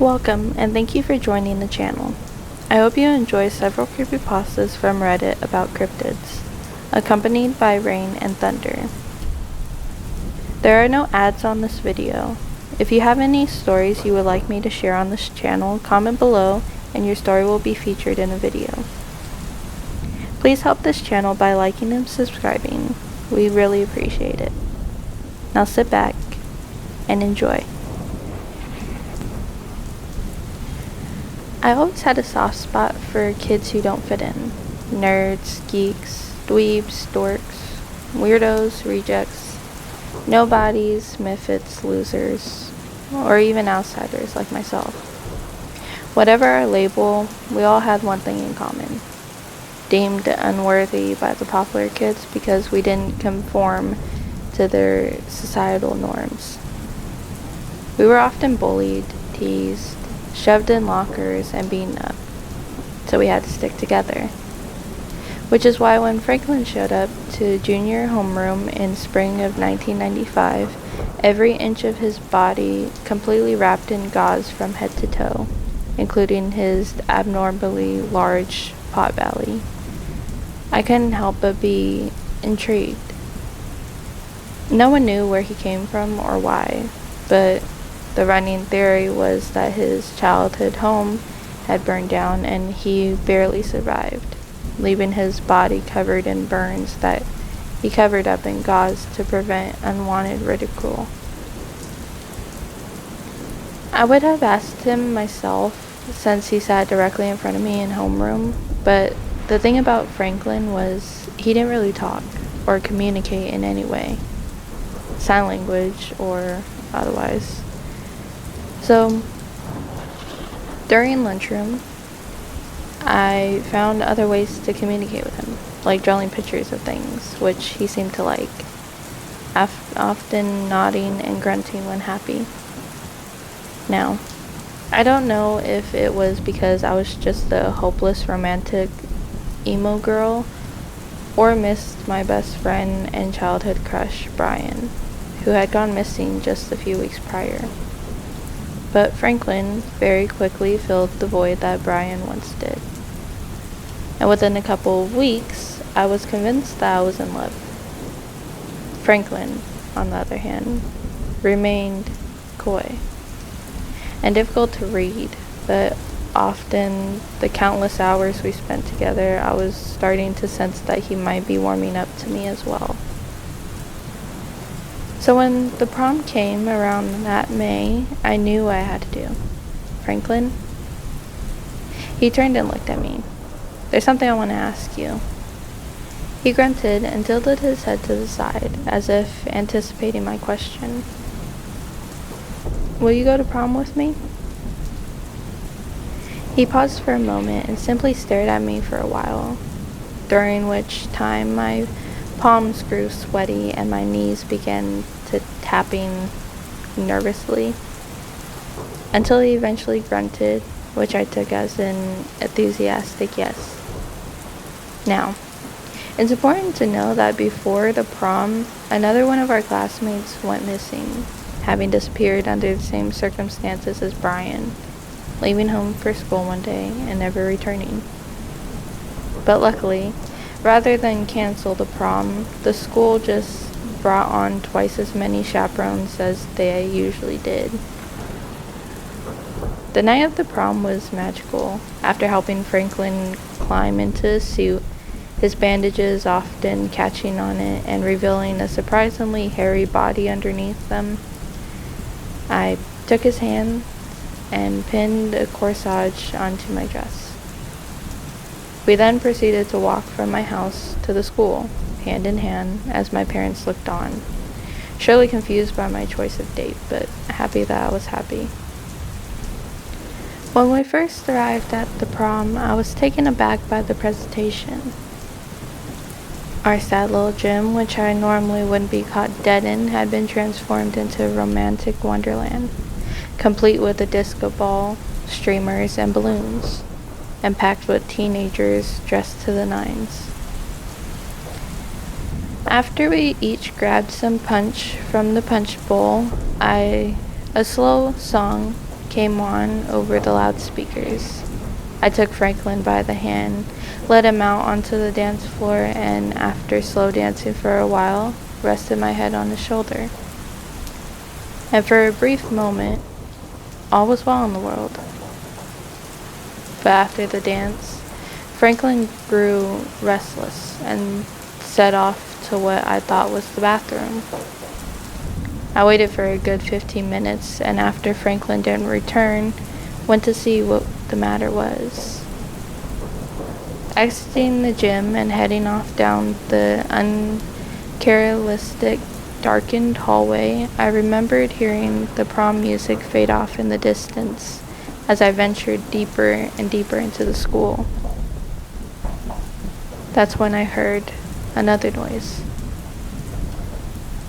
Welcome, and thank you for joining the channel. I hope you enjoy several creepypastas from Reddit about cryptids, accompanied by rain and thunder. There are no ads on this video. If you have any stories you would like me to share on this channel, comment below and your story will be featured in a video. Please help this channel by liking and subscribing. We really appreciate it. Now sit back and enjoy. I always had a soft spot for kids who don't fit in. Nerds, geeks, dweebs, dorks, weirdos, rejects, nobodies, misfits, losers, or even outsiders like myself. Whatever our label, we all had one thing in common. Deemed unworthy by the popular kids because we didn't conform to their societal norms. We were often bullied, teased, shoved in lockers, and beaten up, so we had to stick together. Which is why when Franklin showed up to junior homeroom in spring of 1995, every inch of his body completely wrapped in gauze from head to toe, including his abnormally large pot belly. I couldn't help but be intrigued. No one knew where he came from or why, but the running theory was that his childhood home had burned down and he barely survived, leaving his body covered in burns that he covered up in gauze to prevent unwanted ridicule. I would have asked him myself since he sat directly in front of me in homeroom, but the thing about Franklin was he didn't really talk or communicate in any way, sign language or otherwise. So, during lunchroom, I found other ways to communicate with him, like drawing pictures of things, which he seemed to like, often nodding and grunting when happy. Now, I don't know if it was because I was just a hopeless romantic emo girl, or missed my best friend and childhood crush, Brian, who had gone missing just a few weeks prior. But Franklin very quickly filled the void that Brian once did. And within a couple of weeks, I was convinced that I was in love. Franklin, on the other hand, remained coy and difficult to read, but often the countless hours we spent together, I was starting to sense that he might be warming up to me as well. So when the prom came around that May, I knew what I had to do. Franklin? He turned and looked at me. There's something I want to ask you. He grunted and tilted his head to the side, as if anticipating my question. Will you go to prom with me? He paused for a moment and simply stared at me for a while, during which time my palms grew sweaty and my knees began to tapping nervously, until he eventually grunted, which I took as an enthusiastic yes. Now, it's important to know that before the prom, another one of our classmates went missing, having disappeared under the same circumstances as Brian, leaving home for school one day and never returning. But luckily, rather than cancel the prom, the school just brought on twice as many chaperones as they usually did. The night of the prom was magical. After helping Franklin climb into his suit, his bandages often catching on it and revealing a surprisingly hairy body underneath them, I took his hand and pinned a corsage onto my dress. We then proceeded to walk from my house to the school, hand in hand, as my parents looked on, surely confused by my choice of date, but happy that I was happy. When we first arrived at the prom, I was taken aback by the presentation. Our sad little gym, which I normally wouldn't be caught dead in, had been transformed into a romantic wonderland, complete with a disco ball, streamers, and balloons, and packed with teenagers dressed to the nines. After we each grabbed some punch from the punch bowl, a slow song came on over the loudspeakers. I took Franklin by the hand, led him out onto the dance floor, and after slow dancing for a while, rested my head on his shoulder. And for a brief moment, all was well in the world. But after the dance, Franklin grew restless and set off to what I thought was the bathroom. I waited for a good 15 minutes, and after Franklin didn't return, went to see what the matter was. Exiting the gym and heading off down the uncharacteristic darkened hallway, I remembered hearing the prom music fade off in the distance as I ventured deeper and deeper into the school. That's when I heard another noise.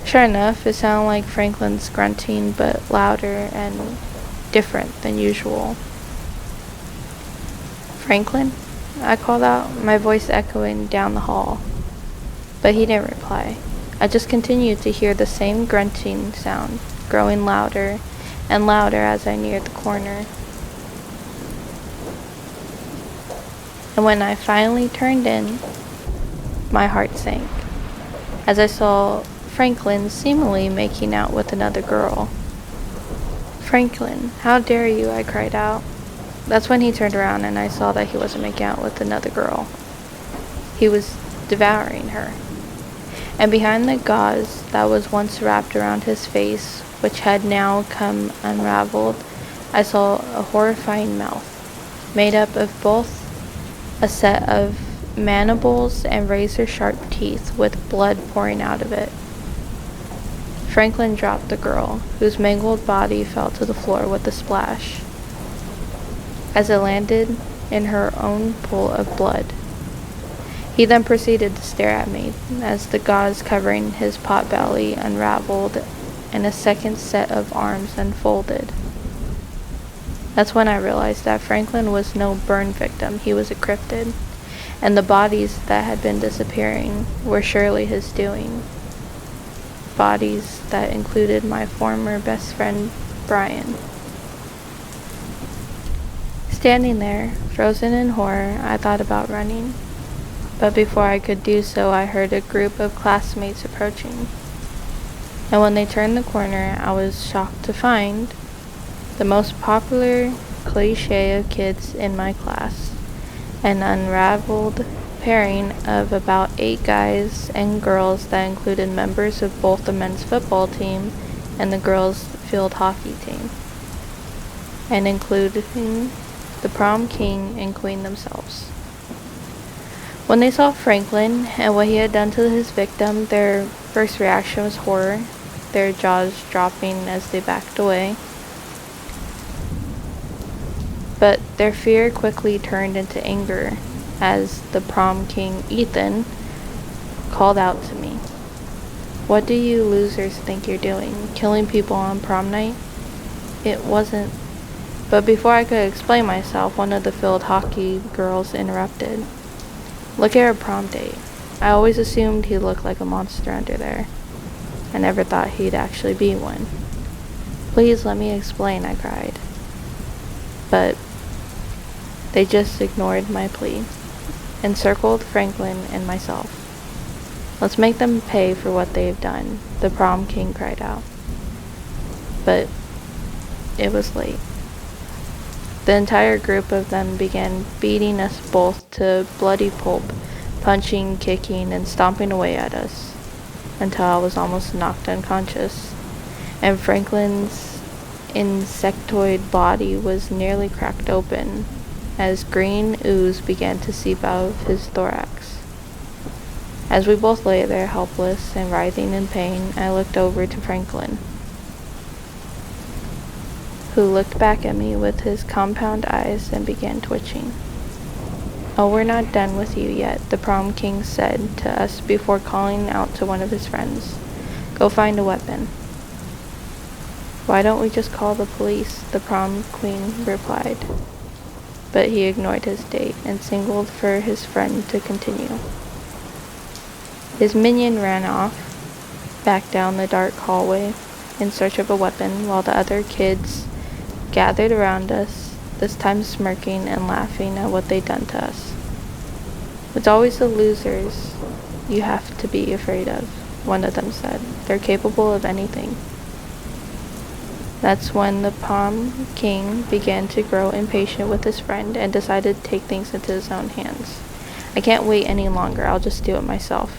Sure enough, it sounded like Franklin's grunting, but louder and different than usual. "Franklin?" I called out, my voice echoing down the hall. But he didn't reply. I just continued to hear the same grunting sound, growing louder and louder as I neared the corner. And when I finally turned in, my heart sank, as I saw Franklin seemingly making out with another girl. "Franklin, how dare you?" I cried out. That's when he turned around and I saw that he wasn't making out with another girl. He was devouring her. And behind the gauze that was once wrapped around his face, which had now come unraveled, I saw a horrifying mouth, made up of both a set of mandibles and razor-sharp teeth with blood pouring out of it. Franklin dropped the girl, whose mangled body fell to the floor with a splash, as it landed in her own pool of blood. He then proceeded to stare at me as the gauze covering his potbelly unraveled and a second set of arms unfolded. That's when I realized that Franklin was no burn victim, he was a cryptid, and the bodies that had been disappearing were surely his doing. Bodies that included my former best friend, Brian. Standing there, frozen in horror, I thought about running. But before I could do so, I heard a group of classmates approaching. And when they turned the corner, I was shocked to find the most popular cliché of kids in my class, an unraveled pairing of about 8 guys and girls that included members of both the men's football team and the girls' field hockey team, and including the prom king and queen themselves. When they saw Franklin and what he had done to his victim, their first reaction was horror, their jaws dropping as they backed away. But their fear quickly turned into anger as the prom king, Ethan, called out to me. "What do you losers think you're doing? Killing people on prom night?" It wasn't. But before I could explain myself, one of the field hockey girls interrupted. "Look at her prom date. I always assumed he looked like a monster under there. I never thought he'd actually be one." "Please let me explain," I cried. But they just ignored my plea, encircled Franklin and myself. "Let's make them pay for what they've done," the prom king cried out. But it was late. The entire group of them began beating us both to bloody pulp, punching, kicking, and stomping away at us, until I was almost knocked unconscious, and Franklin's insectoid body was nearly cracked open, as green ooze began to seep out of his thorax. As we both lay there helpless and writhing in pain, I looked over to Franklin, who looked back at me with his compound eyes and began twitching. "Oh, we're not done with you yet," the prom king said to us before calling out to one of his friends. "Go find a weapon." "Why don't we just call the police?" the prom queen replied. But he ignored his date and signaled for his friend to continue. His minion ran off, back down the dark hallway, in search of a weapon, while the other kids gathered around us, this time smirking and laughing at what they'd done to us. It's always the losers you have to be afraid of, one of them said. They're capable of anything. That's when the prom king began to grow impatient with his friend and decided to take things into his own hands. I can't wait any longer, I'll just do it myself.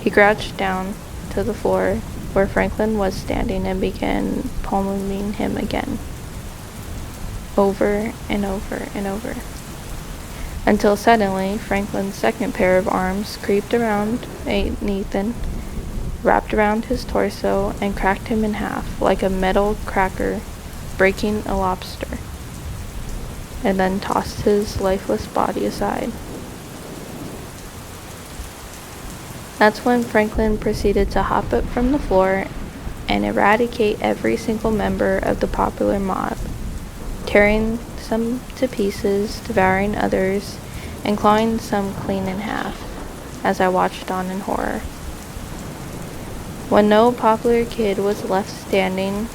He crouched down to the floor where Franklin was standing and began pummeling him again, over and over and over, until suddenly Franklin's second pair of arms creeped around Nathan, wrapped around his torso, and cracked him in half like a metal cracker breaking a lobster, and then tossed his lifeless body aside. That's when Franklin proceeded to hop up from the floor and eradicate every single member of the popular mob, tearing some to pieces, devouring others, and clawing some clean in half, as I watched on in horror. When no popular kid was left standing,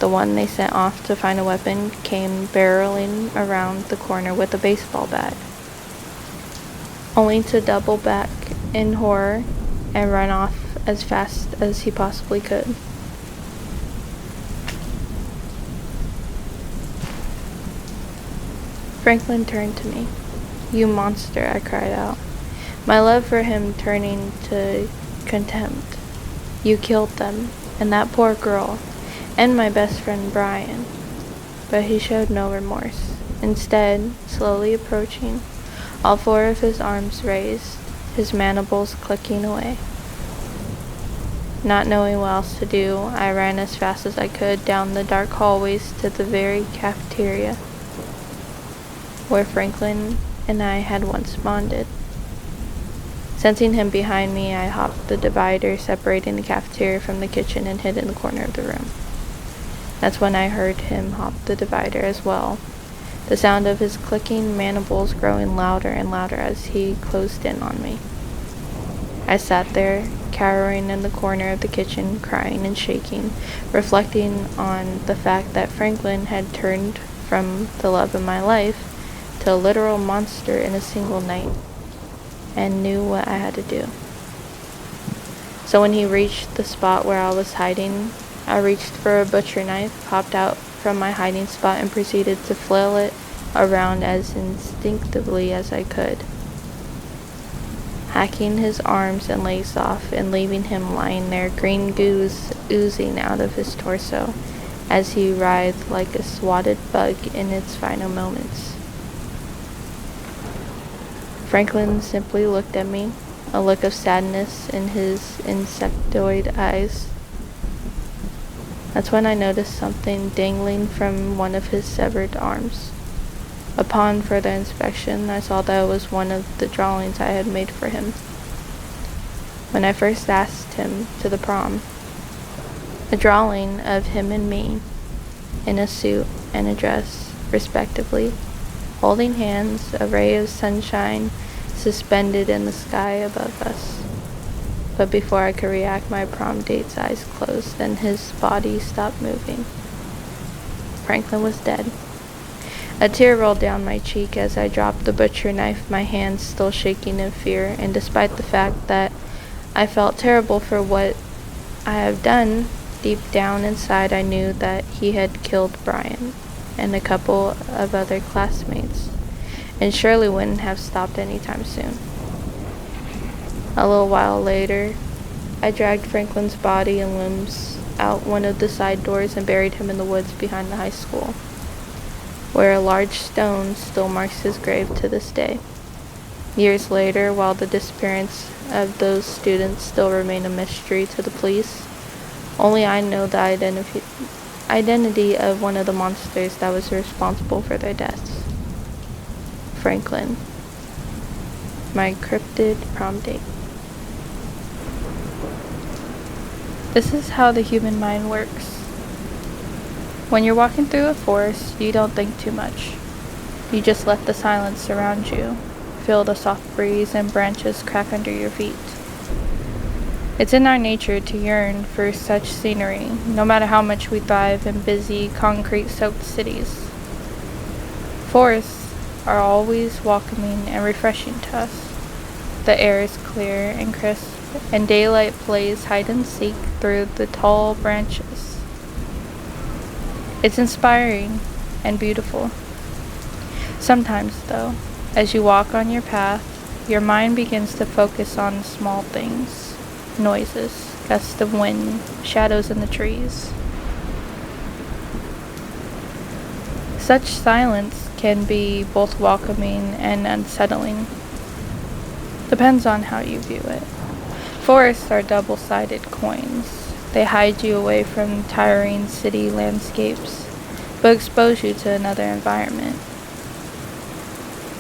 the one they sent off to find a weapon came barreling around the corner with a baseball bat, only to double back in horror and run off as fast as he possibly could. Franklin turned to me. "You monster," I cried out, my love for him turning to contempt. "You killed them, and that poor girl, and my best friend Brian." But he showed no remorse. Instead, slowly approaching, all four of his arms raised, his mandibles clicking away. Not knowing what else to do, I ran as fast as I could down the dark hallways to the very cafeteria where Franklin and I had once bonded. Sensing him behind me, I hopped the divider separating the cafeteria from the kitchen and hid in the corner of the room. That's when I heard him hop the divider as well, the sound of his clicking mandibles growing louder and louder as he closed in on me. I sat there, cowering in the corner of the kitchen, crying and shaking, reflecting on the fact that Franklin had turned from the love of my life to a literal monster in a single night, and knew what I had to do. So when he reached the spot where I was hiding, I reached for a butcher knife, hopped out from my hiding spot, and proceeded to flail it around as instinctively as I could, hacking his arms and legs off and leaving him lying there, green goos oozing out of his torso as he writhed like a swatted bug in its final moments. Franklin simply looked at me, a look of sadness in his insectoid eyes. That's when I noticed something dangling from one of his severed arms. Upon further inspection, I saw that it was one of the drawings I had made for him when I first asked him to the prom. A drawing of him and me, in a suit and a dress, respectively, holding hands, a ray of sunshine suspended in the sky above us. But before I could react, my prom date's eyes closed and his body stopped moving. Franklin was dead. A tear rolled down my cheek as I dropped the butcher knife, my hands still shaking in fear, and despite the fact that I felt terrible for what I have done, deep down inside I knew that he had killed Brian and a couple of other classmates, and surely wouldn't have stopped anytime soon. A little while later, I dragged Franklin's body and limbs out one of the side doors and buried him in the woods behind the high school, where a large stone still marks his grave to this day. Years later, while the disappearance of those students still remain a mystery to the police, only I know the identity of one of the monsters that was responsible for their deaths. Franklin, my cryptid prom date. This is how the human mind works. When you're walking through a forest, you don't think too much. You just let the silence surround you, feel the soft breeze and branches crack under your feet. It's in our nature to yearn for such scenery, no matter how much we thrive in busy, concrete-soaked cities. Forests are always welcoming and refreshing to us. The air is clear and crisp, and daylight plays hide and seek through the tall branches. It's inspiring and beautiful. Sometimes, though, as you walk on your path, your mind begins to focus on small things, noises, gusts of wind, shadows in the trees. Such silence can be both welcoming and unsettling. Depends on how you view it. Forests are double-sided coins. They hide you away from tiring city landscapes, but expose you to another environment.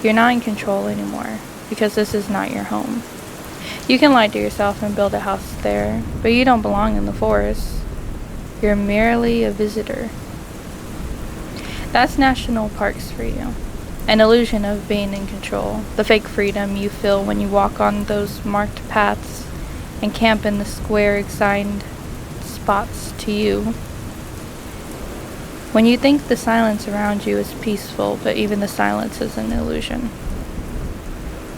You're not in control anymore, because this is not your home. You can lie to yourself and build a house there, but you don't belong in the forest. You're merely a visitor. That's national parks for you. An illusion of being in control, the fake freedom you feel when you walk on those marked paths and camp in the square assigned spots to you. When you think the silence around you is peaceful, but even the silence is an illusion.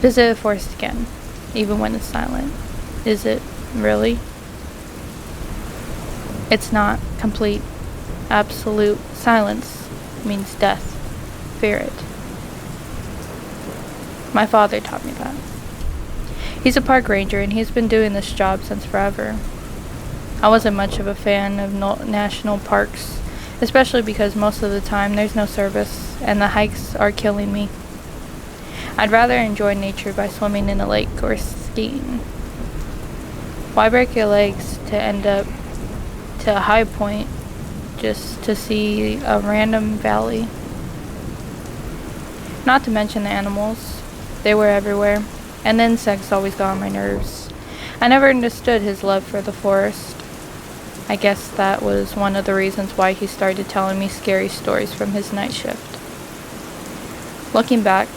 Visit a forest again, even when it's silent. Is it really? It's not. Complete, absolute silence means death. Fear it. My father taught me that. He's a park ranger and he's been doing this job since forever. I wasn't much of a fan of national parks, especially because most of the time there's no service and the hikes are killing me. I'd rather enjoy nature by swimming in a lake or skiing. Why break your legs to end up to a high point just to see a random valley? Not to mention the animals. They were everywhere, and the insects always got on my nerves. I never understood his love for the forest. I guess that was one of the reasons why he started telling me scary stories from his night shift. Looking back,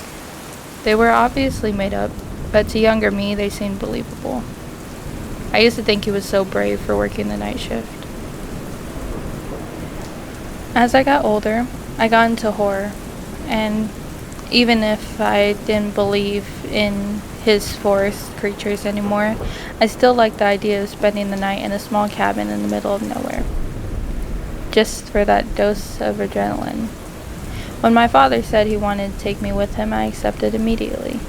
they were obviously made up, but to younger me they seemed believable. I used to think he was so brave for working the night shift. As I got older, I got into horror, and even if I didn't believe in his forest creatures anymore, I still liked the idea of spending the night in a small cabin in the middle of nowhere, just for that dose of adrenaline. When my father said he wanted to take me with him, I accepted immediately.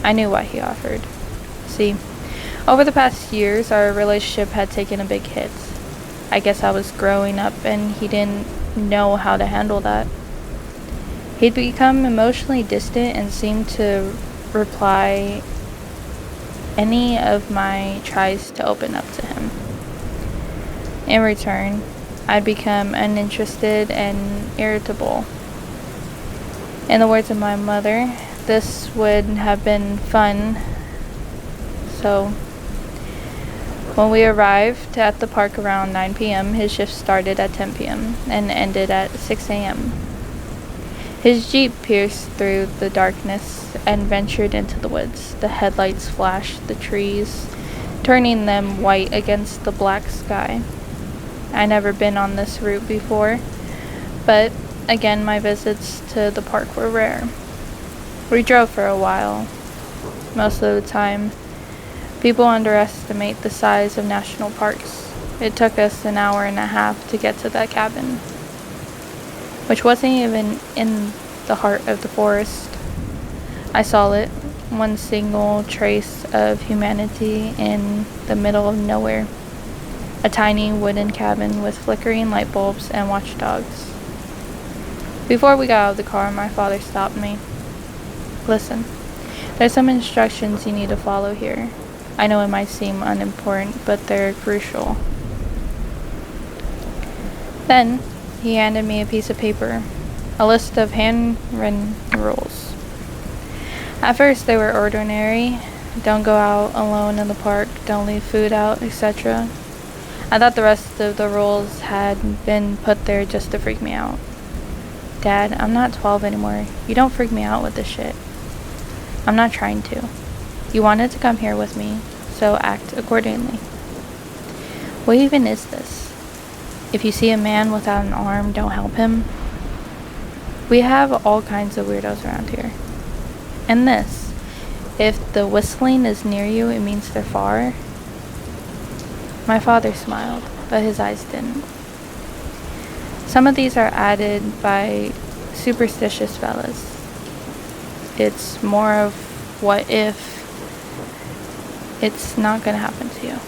I knew why he offered. See, over the past years, our relationship had taken a big hit. I guess I was growing up and he didn't know how to handle that. He'd become emotionally distant and seemed to reply any of my tries to open up to him. In return, I'd become uninterested and irritable. In the words of my mother, this would have been fun. So, when we arrived at the park around 9 p.m., his shift started at 10 p.m. and ended at 6 a.m. His jeep pierced through the darkness and ventured into the woods. The headlights flashed the trees, turning them white against the black sky. I'd never been on this route before, but again, my visits to the park were rare. We drove for a while. Most of the time, people underestimate the size of national parks. It took us an hour and a half to get to that cabin, which wasn't even in the heart of the forest. I saw it, one single trace of humanity in the middle of nowhere. A tiny wooden cabin with flickering light bulbs and watchdogs. Before we got out of the car, my father stopped me. Listen, there's some instructions you need to follow here. I know it might seem unimportant, but they're crucial. Then, he handed me a piece of paper, a list of handwritten rules. At first, they were ordinary. Don't go out alone in the park, don't leave food out, etc. I thought the rest of the rules had been put there just to freak me out. Dad, I'm not 12 anymore. You don't freak me out with this shit. I'm not trying to. You wanted to come here with me, so act accordingly. What even is this? If you see a man without an arm, don't help him. We have all kinds of weirdos around here. And this, if the whistling is near you, it means they're far. My father smiled, but his eyes didn't. Some of these are added by superstitious fellas. It's more of what if it's not gonna happen to you.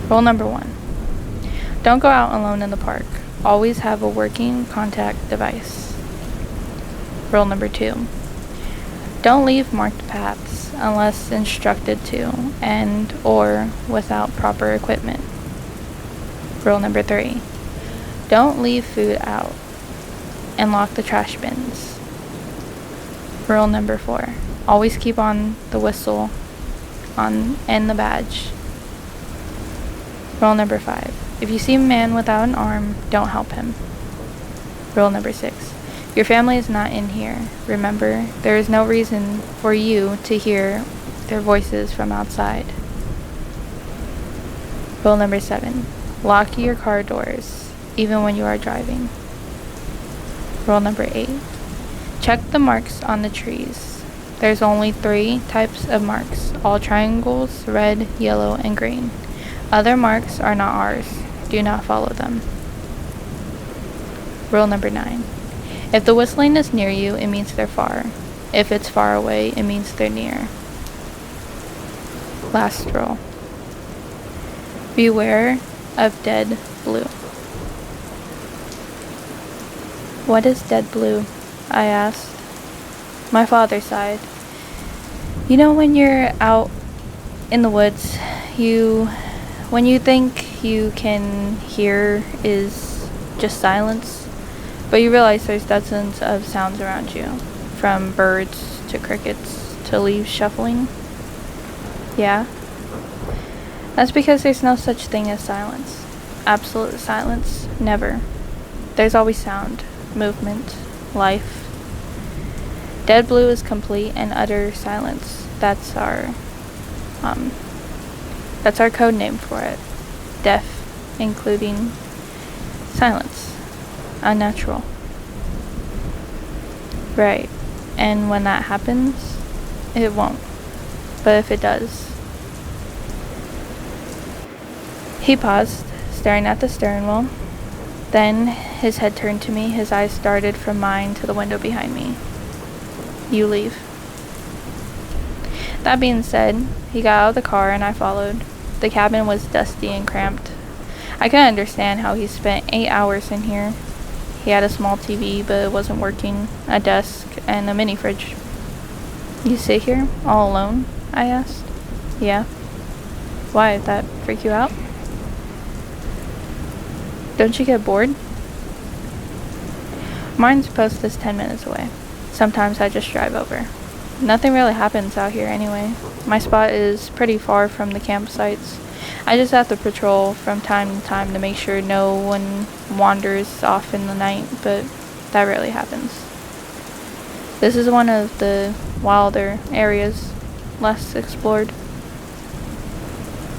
Rule number 1. Don't go out alone in the park. Always have a working contact device. Rule number 2. Don't leave marked paths unless instructed to and or without proper equipment. Rule number 3. Don't leave food out and lock the trash bins. Rule number 4. Always keep on the whistle and the badge. Rule number 5. If you see a man without an arm, don't help him. Rule number 6. Your family is not in here. Remember, there is no reason for you to hear their voices from outside. Rule number 7. Lock your car doors, even when you are driving. Rule number 8. Check the marks on the trees. There's only 3 types of marks, all triangles, red, yellow, and green. Other marks are not ours. Do not follow them. Rule number 9. If the whistling is near you, it means they're far. If it's far away, it means they're near. Last rule. Beware of dead blue. What is dead blue? I asked. My father sighed. You know when you're out in the woods, when you think you can hear is just silence, but you realize there's dozens of sounds around you, from birds to crickets to leaves shuffling. Yeah? That's because there's no such thing as silence. Absolute silence, never. There's always sound, movement, life. Dead blue is complete and utter silence. That's our code name for it. Deaf, including silence. Unnatural. Right. And when that happens, it won't. But if it does. He paused, staring at the steering wheel. Then his head turned to me, his eyes darted from mine to the window behind me. You leave. That being said, he got out of the car and I followed. The cabin was dusty and cramped. I couldn't understand how he spent 8 hours in here. He had a small TV, but it wasn't working, a desk, and a mini fridge. You sit here, all alone? I asked. Yeah. Why, did that freak you out? Don't you get bored? Mine's post is 10 minutes away. Sometimes I just drive over. Nothing really happens out here anyway. My spot is pretty far from the campsites. I just have to patrol from time to time to make sure no one wanders off in the night, but that rarely happens. This is one of the wilder areas, less explored.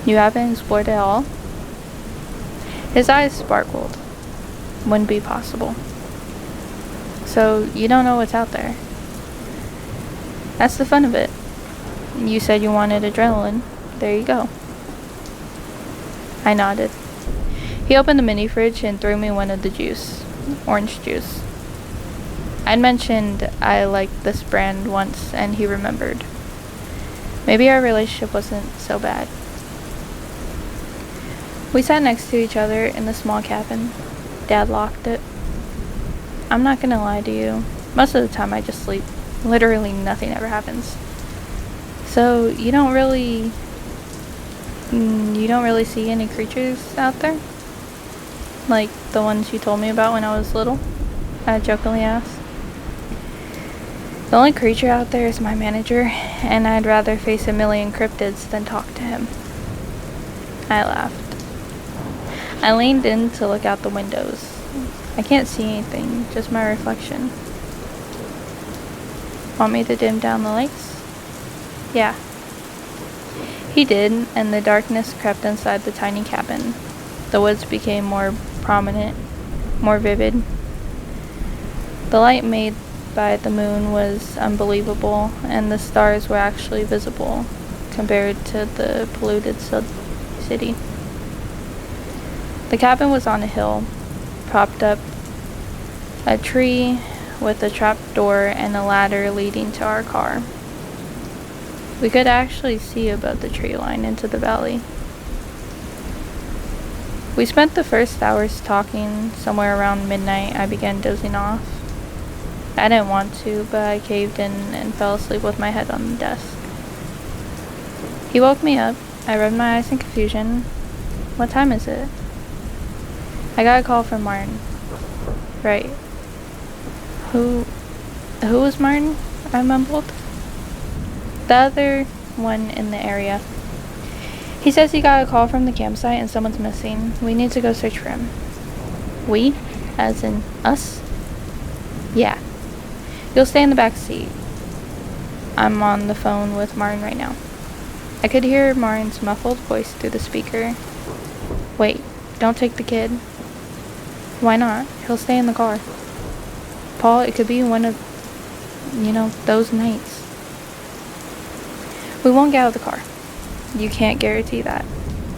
You haven't explored at all? His eyes sparkled. Wouldn't be possible. So, you don't know what's out there. That's the fun of it. You said you wanted adrenaline. There you go. I nodded. He opened the mini fridge and threw me one of the juice. Orange juice. I'd mentioned I liked this brand once and he remembered. Maybe our relationship wasn't so bad. We sat next to each other in the small cabin. Dad locked it. I'm not gonna lie to you. Most of the time I just sleep. Literally nothing ever happens. So you don't really see any creatures out there? Like the ones you told me about when I was little? I jokingly asked. The only creature out there is my manager, and I'd rather face a million cryptids than talk to him. I laughed. I leaned in to look out the windows. I can't see anything, just my reflection. Want me to dim down the lights? Yeah, He did, and the darkness crept inside the tiny cabin. The woods became more prominent, more vivid. The light made by the moon was unbelievable, and the stars were actually visible compared to the polluted city. The cabin was on a hill, propped up a tree with a trap door and a ladder leading to our car. We could actually see above the tree line into the valley. We spent the first hours talking. Somewhere around midnight, I began dozing off. I didn't want to, but I caved in and fell asleep with my head on the desk. He woke me up. I rubbed my eyes in confusion. What time is it? I got a call from Martin. Right. Who was Martin? I mumbled. The other one in the area. He says he got a call from the campsite and someone's missing. We need to go search for him. We? As in us? Yeah. You'll stay in the back seat. I'm on the phone with Martin right now. I could hear Martin's muffled voice through the speaker. Wait, don't take the kid. Why not? He'll stay in the car. Paul, it could be one of, those nights. We won't get out of the car. You can't guarantee that.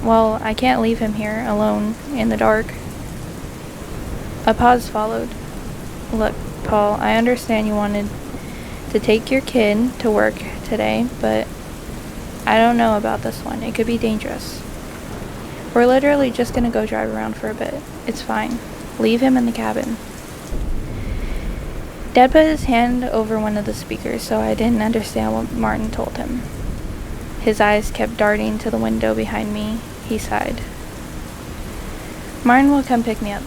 Well, I can't leave him here alone in the dark. A pause followed. Look, Paul, I understand you wanted to take your kid to work today, but I don't know about this one. It could be dangerous. We're literally just gonna go drive around for a bit. It's fine. Leave him in the cabin. Dad put his hand over one of the speakers, so I didn't understand what Martin told him. His eyes kept darting to the window behind me. He sighed. Martin will come pick me up.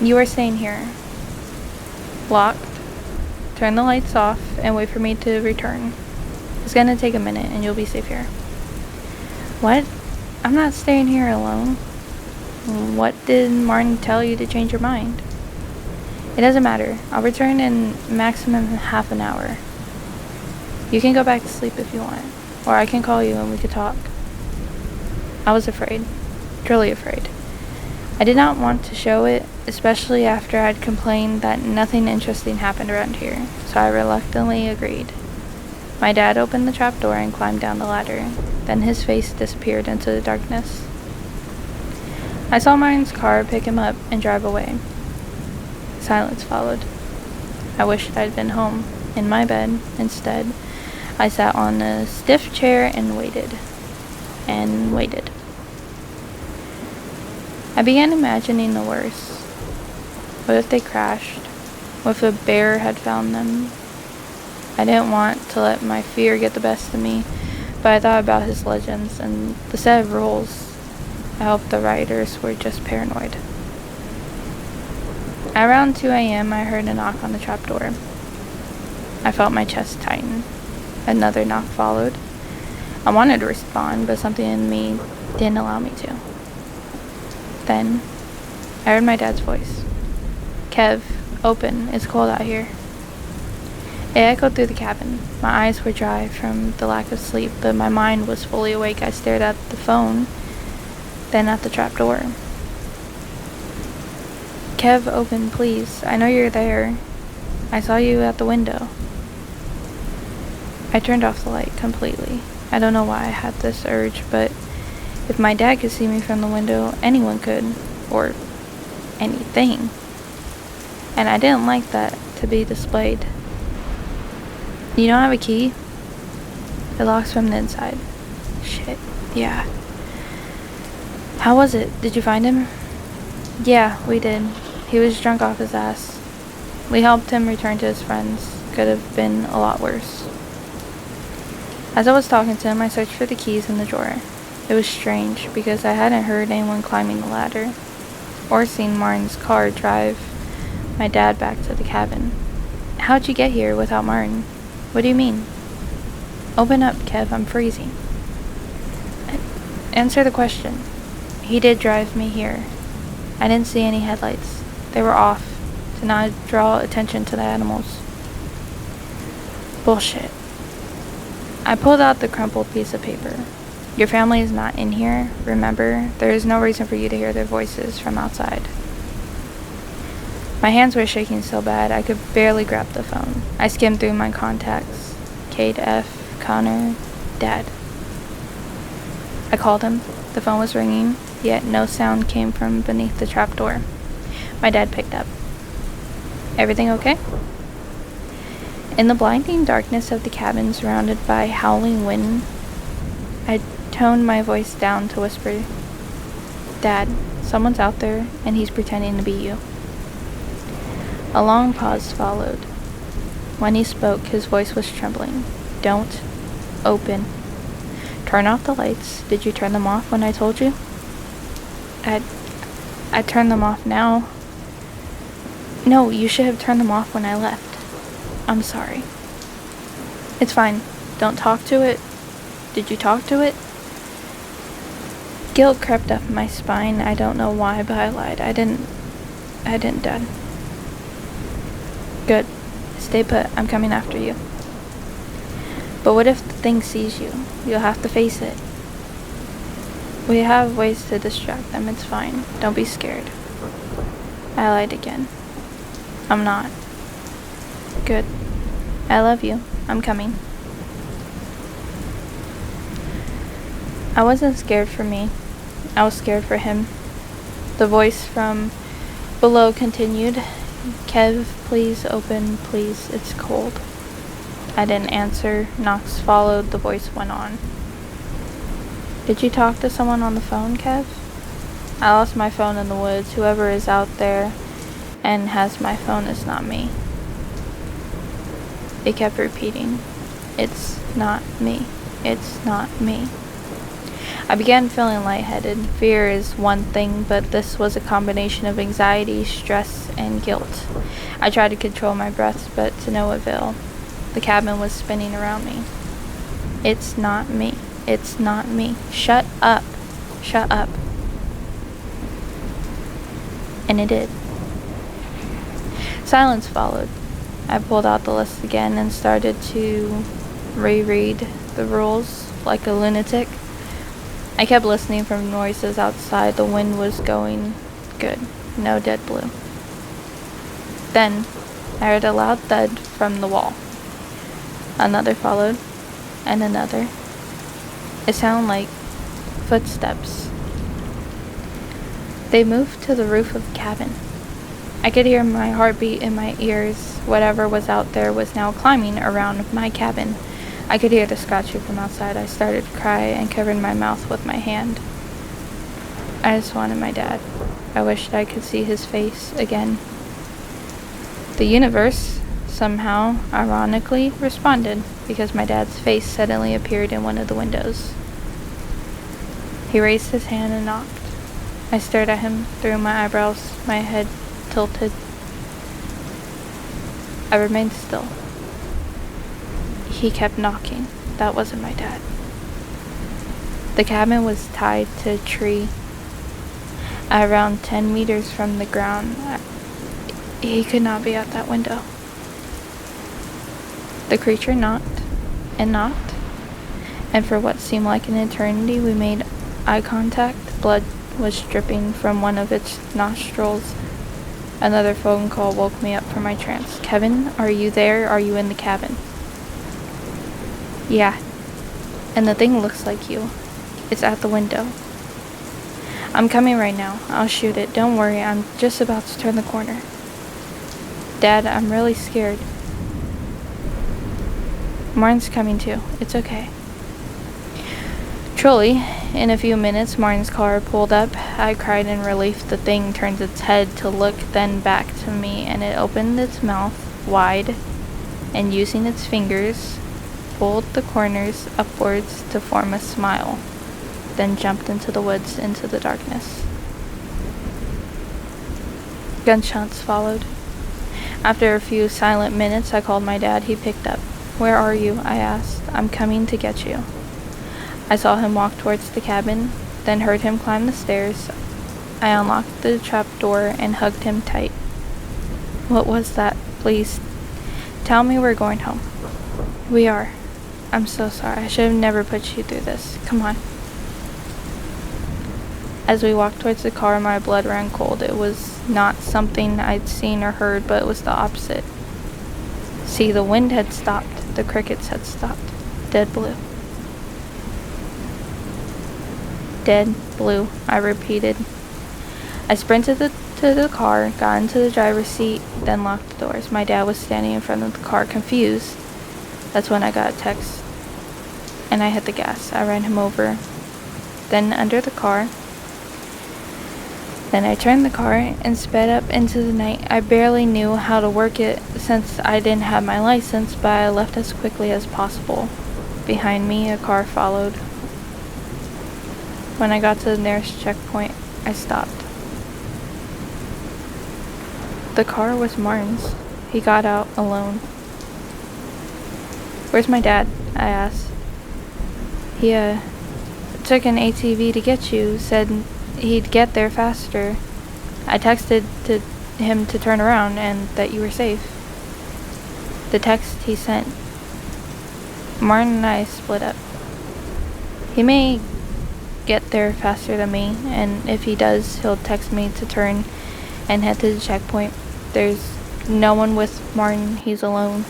You are staying here. Locked. Turn the lights off and wait for me to return. It's gonna take a minute and you'll be safe here. What? I'm not staying here alone. What did Martin tell you to change your mind? It doesn't matter. I'll return in maximum half an hour. You can go back to sleep if you want, or I can call you and we could talk. I was afraid, truly afraid. I did not want to show it, especially after I'd complained that nothing interesting happened around here, so I reluctantly agreed. My dad opened the trap door and climbed down the ladder. Then his face disappeared into the darkness. I saw Martin's car pick him up and drive away. Silence followed. I wished I'd been home, in my bed. Instead, I sat on a stiff chair and waited. And waited. I began imagining the worst. What if they crashed? What if a bear had found them? I didn't want to let my fear get the best of me, but I thought about his legends and the set of rules. I hoped the writers were just paranoid. At around 2 a.m., I heard a knock on the trapdoor. I felt my chest tighten. Another knock followed. I wanted to respond, but something in me didn't allow me to. Then, I heard my dad's voice. Kev, open. It's cold out here. It echoed through the cabin. My eyes were dry from the lack of sleep, but my mind was fully awake. I stared at the phone, then at the trapdoor. Kev, open, please. I know you're there. I saw you at the window. I turned off the light completely. I don't know why I had this urge, but if my dad could see me from the window, anyone could. Or anything. And I didn't like that to be displayed. You don't have a key? It locks from the inside. Shit, yeah. How was it? Did you find him? Yeah, we did. He was drunk off his ass. We helped him return to his friends. Could have been a lot worse. As I was talking to him, I searched for the keys in the drawer. It was strange, because I hadn't heard anyone climbing the ladder, or seen Martin's car drive my dad back to the cabin. How'd you get here without Martin? What do you mean? Open up, Kev, I'm freezing. Answer the question. He did drive me here. I didn't see any headlights. They were off, to not draw attention to the animals. Bullshit. I pulled out the crumpled piece of paper. Your family is not in here, remember? There is no reason for you to hear their voices from outside. My hands were shaking so bad I could barely grab the phone. I skimmed through my contacts. Kate F., Connor, Dad. I called him. The phone was ringing, yet no sound came from beneath the trapdoor. My dad picked up. Everything okay? In the blinding darkness of the cabin surrounded by howling wind, I toned my voice down to whisper, Dad, someone's out there and he's pretending to be you. A long pause followed. When he spoke, his voice was trembling. Don't open. Turn off the lights. Did you turn them off when I told you? I turned them off now. No, you should have turned them off when I left. I'm sorry. It's fine. Don't talk to it. Did you talk to it? Guilt crept up my spine. I don't know why, but I lied. I didn't, Dad. Good. Stay put. I'm coming after you. But what if the thing sees you? You'll have to face it. We have ways to distract them. It's fine. Don't be scared. I lied again. I'm not. Good. I love you. I'm coming. I wasn't scared for me. I was scared for him. The voice from below continued. Kev, please open, please. It's cold. I didn't answer. Knocks followed. The voice went on. Did you talk to someone on the phone, Kev? I lost my phone in the woods. Whoever is out there and has my phone is not me. It kept repeating. It's not me. It's not me. I began feeling lightheaded. Fear is one thing, but this was a combination of anxiety, stress, and guilt. I tried to control my breaths, but to no avail. The cabin was spinning around me. It's not me. It's not me. Shut up. Shut up. And it did. Silence followed. I pulled out the list again and started to reread the rules like a lunatic. I kept listening for noises outside. The wind was going good. No dead blue. Then, I heard a loud thud from the wall. Another followed, and another. It sounded like footsteps. They moved to the roof of the cabin. I could hear my heartbeat in my ears. Whatever was out there was now climbing around my cabin. I could hear the scratching from outside. I started to cry and covered my mouth with my hand. I just wanted my dad. I wished I could see his face again. The universe somehow, ironically, responded because my dad's face suddenly appeared in one of the windows. He raised his hand and knocked. I stared at him through my eyebrows, my head tilted. I remained still. He kept knocking. That wasn't my dad. The cabin was tied to a tree at around 10 meters from the ground. He could not be at that window. The creature knocked and knocked, and for what seemed like an eternity we made eye contact. Blood was dripping from one of its nostrils. Another phone call woke me up from my trance. Kevin, are you there? Are you in the cabin? Yeah. And the thing looks like you. It's at the window. I'm coming right now. I'll shoot it. Don't worry, I'm just about to turn the corner. Dad, I'm really scared. Martin's coming too. It's okay. Truly, in a few minutes, Martin's car pulled up. I cried in relief. The thing turned its head to look, then back to me, and it opened its mouth wide, and using its fingers, pulled the corners upwards to form a smile, then jumped into the woods, into the darkness. Gunshots followed. After a few silent minutes, I called my dad. He picked up. Where are you? I asked. I'm coming to get you. I saw him walk towards the cabin, then heard him climb the stairs. I unlocked the trap door and hugged him tight. What was that? Please, tell me we're going home. We are. I'm so sorry. I should have never put you through this. Come on. As we walked towards the car, my blood ran cold. It was not something I'd seen or heard, but it was the opposite. See, the wind had stopped. The crickets had stopped. Dead blue. Dead blue, I repeated. I sprinted to the car, got into the driver's seat, then locked the doors. My dad was standing in front of the car, confused. That's when I got a text, and I hit the gas. I ran him over, then under the car. Then I turned the car and sped up into the night. I barely knew how to work it since I didn't have my license, but I left as quickly as possible. Behind me, a car followed. When I got to the nearest checkpoint, I stopped. The car was Martin's. He got out alone. "Where's my dad?" I asked. He took an ATV to get you, said he'd get there faster. I texted to him to turn around and that you were safe." The text he sent. Martin and I split up. He may get there faster than me, and if he does, he'll text me to turn and head to the checkpoint. There's no one with Martin. He's alone.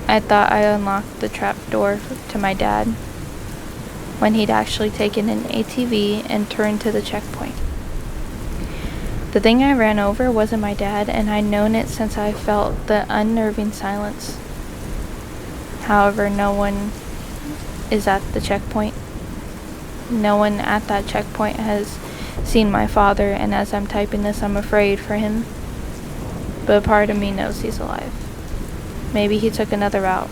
I thought I unlocked the trap door to my dad when he'd actually taken an ATV and turned to the checkpoint. The thing I ran over wasn't my dad, and I'd known it since I felt the unnerving silence. However, no one is at the checkpoint. No one at that checkpoint has seen my father, and as I'm typing this, I'm afraid for him. But part of me knows he's alive. Maybe he took another route,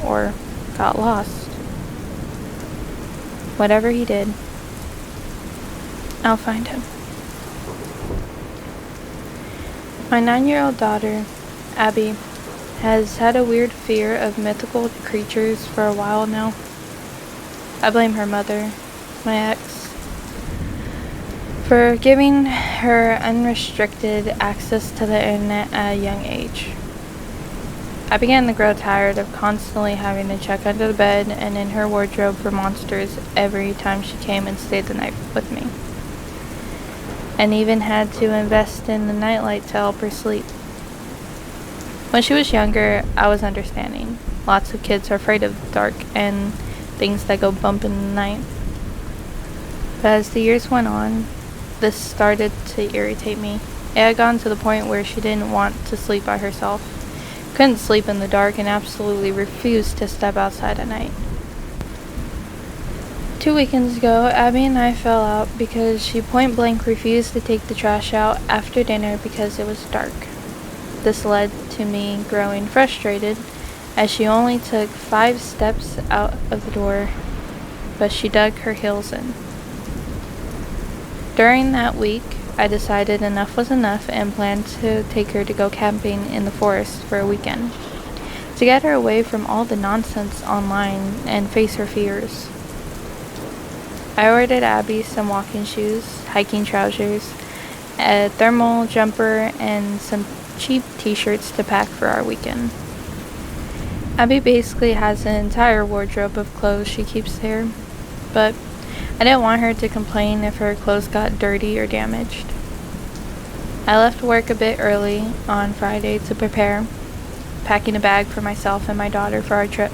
or got lost. Whatever he did, I'll find him. My 9-year-old daughter, Abby, has had a weird fear of mythical creatures for a while now. I blame her mother, my ex, for giving her unrestricted access to the internet at a young age. I began to grow tired of constantly having to check under the bed and in her wardrobe for monsters every time she came and stayed the night with me, and even had to invest in the nightlight to help her sleep. When she was younger, I was understanding. Lots of kids are afraid of the dark and things that go bump in the night. But as the years went on, this started to irritate me. It had gotten to the point where she didn't want to sleep by herself, couldn't sleep in the dark, and absolutely refused to step outside at night. 2 weekends ago, Abby and I fell out because she point blank refused to take the trash out after dinner because it was dark. This led to me growing frustrated as she only took 5 steps out of the door, but she dug her heels in. During that week, I decided enough was enough and planned to take her to go camping in the forest for a weekend, to get her away from all the nonsense online and face her fears. I ordered Abby some walking shoes, hiking trousers, a thermal jumper, and some cheap t-shirts to pack for our weekend. Abby basically has an entire wardrobe of clothes she keeps there, but I didn't want her to complain if her clothes got dirty or damaged. I left work a bit early on Friday to prepare, packing a bag for myself and my daughter for our trip.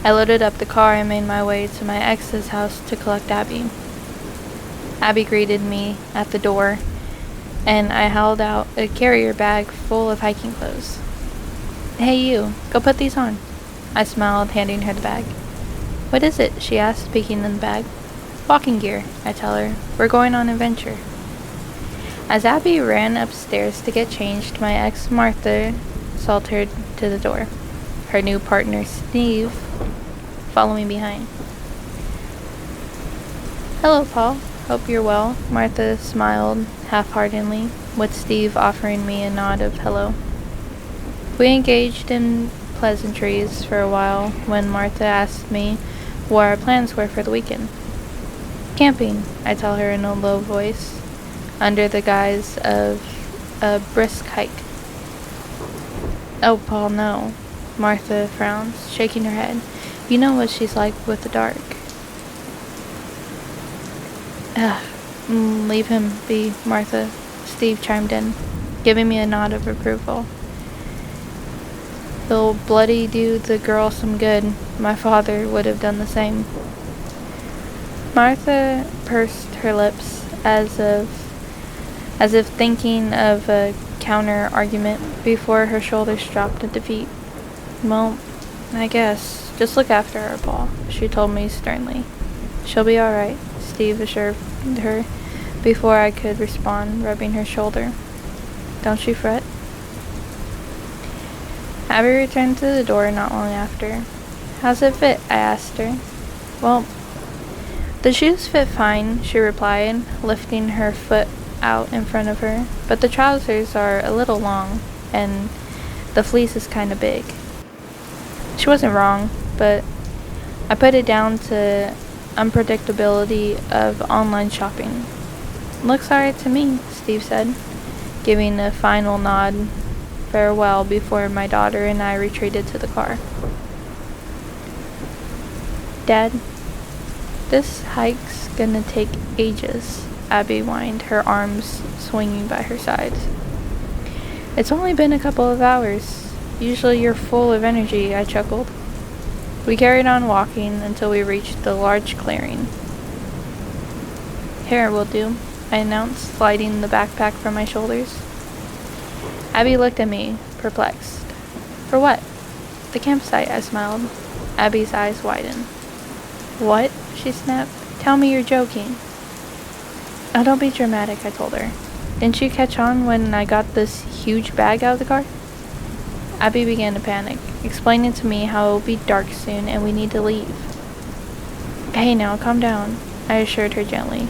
I loaded up the car and made my way to my ex's house to collect Abby. Abby greeted me at the door, and I held out a carrier bag full of hiking clothes. "Hey you, go put these on." I smiled, handing her the bag. "What is it?" she asked, peeking in the bag. "Walking gear," I tell her. "We're going on an adventure." As Abby ran upstairs to get changed, my ex Martha sauntered to the door, her new partner Steve following behind. "Hello, Paul. Hope you're well." Martha smiled half-heartedly, with Steve offering me a nod of hello. We engaged in pleasantries for a while when Martha asked me what our plans were for the weekend. "Camping," I tell her in a low voice, under the guise of a brisk hike. "Oh, Paul, no." Martha frowns, shaking her head. "You know what she's like with the dark." Ugh, leave him be, Martha, Steve chimed in, giving me a nod of approval. He'll bloody do the girl some good. My father would have done the same. Martha pursed her lips as if thinking of a counter-argument before her shoulders dropped in defeat. Well, I guess. Just look after her, Paul, she told me sternly. She'll be all right, Steve assured her before I could respond, rubbing her shoulder. Don't you fret. Abby returned to the door not long after. How's it fit? I asked her. Well, the shoes fit fine, she replied, lifting her foot out in front of her, but the trousers are a little long, and the fleece is kinda big. She wasn't wrong, but I put it down to unpredictability of online shopping. Looks alright to me, Steve said, giving a final nod farewell before my daughter and I retreated to the car. Dad, this hike's gonna take ages, Abby whined, her arms swinging by her sides. It's only been a couple of hours. Usually you're full of energy, I chuckled. We carried on walking until we reached the large clearing. Here will do, I announced, sliding the backpack from my shoulders. Abby looked at me, perplexed. For what? The campsite, I smiled. Abby's eyes widened. What? She snapped. Tell me you're joking. Oh, don't be dramatic, I told her. Didn't you catch on when I got this huge bag out of the car? Abby began to panic, explaining to me how it will be dark soon and we need to leave. Hey now, calm down, I assured her gently.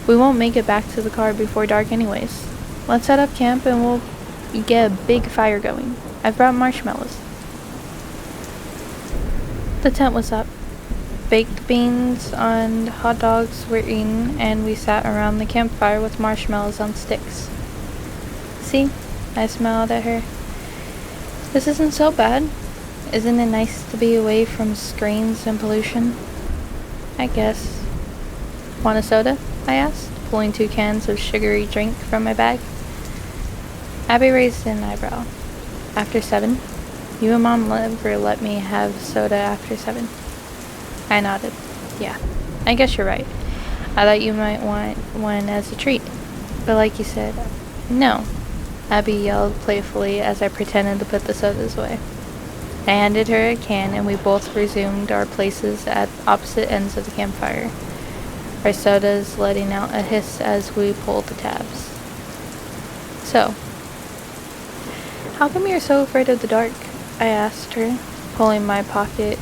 We won't make it back to the car before dark anyways. Let's set up camp and we'll get a big fire going. I've brought marshmallows. The tent was up. Baked beans and hot dogs were eaten, and we sat around the campfire with marshmallows on sticks. See? I smiled at her. This isn't so bad. Isn't it nice to be away from screens and pollution? I guess. Want a soda? I asked, pulling 2 cans of sugary drink from my bag. Abby raised an eyebrow. After 7? You and Mom never let me have soda after 7. I nodded. Yeah, I guess you're right. I thought you might want one as a treat. But like you said, no. Abby yelled playfully as I pretended to put the sodas away. I handed her a can and we both resumed our places at opposite ends of the campfire, our sodas letting out a hiss as we pulled the tabs. So, how come you're so afraid of the dark? I asked her, pulling my pocket